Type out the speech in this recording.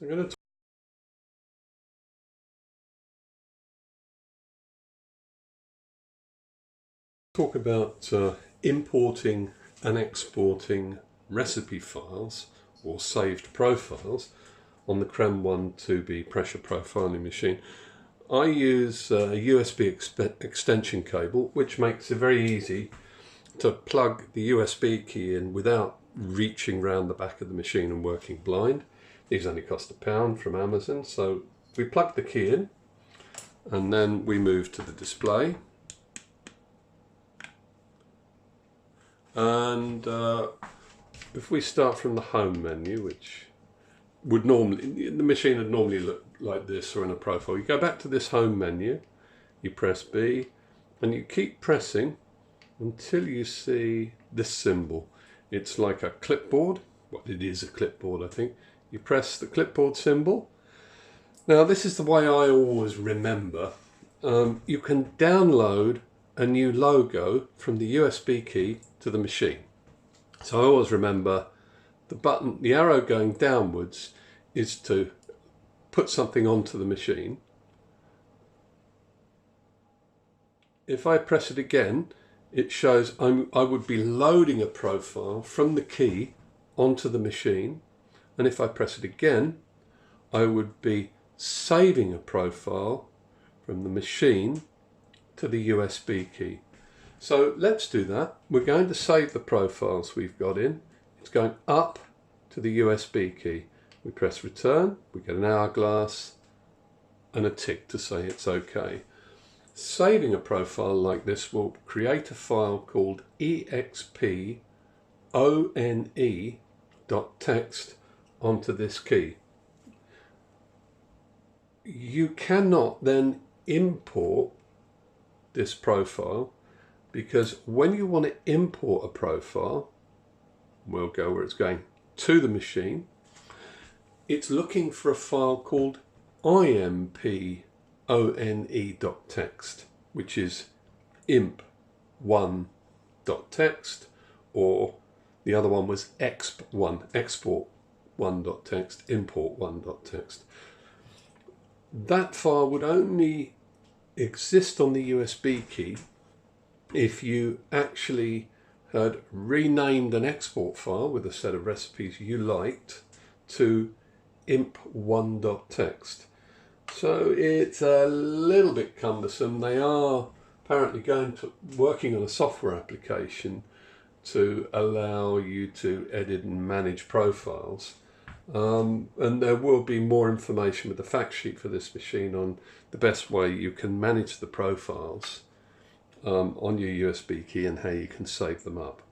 I'm going to talk about importing and exporting recipe files or saved profiles on the CREM 1-2B pressure profiling machine. I use a USB extension cable, which makes it very easy to plug the USB key in without reaching round the back of the machine and working blind. These only cost £1 from Amazon. So we plug the key in and then we move to the display. And if we start from the home menu, which would normally, the machine would normally look like this or in a profile. You go back to this home menu, you press B, and you keep pressing until you see this symbol. It's like a clipboard. Well, it is a clipboard, I think. You press the clipboard symbol. Now, this is the way I always remember. You can download a new logo from the USB key to the machine. So I always remember the button, the arrow going downwards is to put something onto the machine. If I press it again, it shows I would be loading a profile from the key onto the machine. And if I press it again, I would be saving a profile from the machine to the USB key. So let's do that. We're going to save the profiles we've got in. It's going up to the USB key. We press return, we get an hourglass and a tick to say it's okay. Saving a profile like this will create a file called expone.txt onto this key. You cannot then import this profile, because when you want to import a profile, we'll go where it's going to the machine. It's looking for a file called impone.txt, which is imp1.txt, or the other one was export1.txt, import1.txt. That file would only exist on the USB key if you actually had renamed an export file with a set of recipes you liked to imp1.txt. So it's a little bit cumbersome. They are apparently working on a software application to allow you to edit and manage profiles. And there will be more information with the fact sheet for this machine on the best way you can manage the profiles on your USB key and how you can save them up.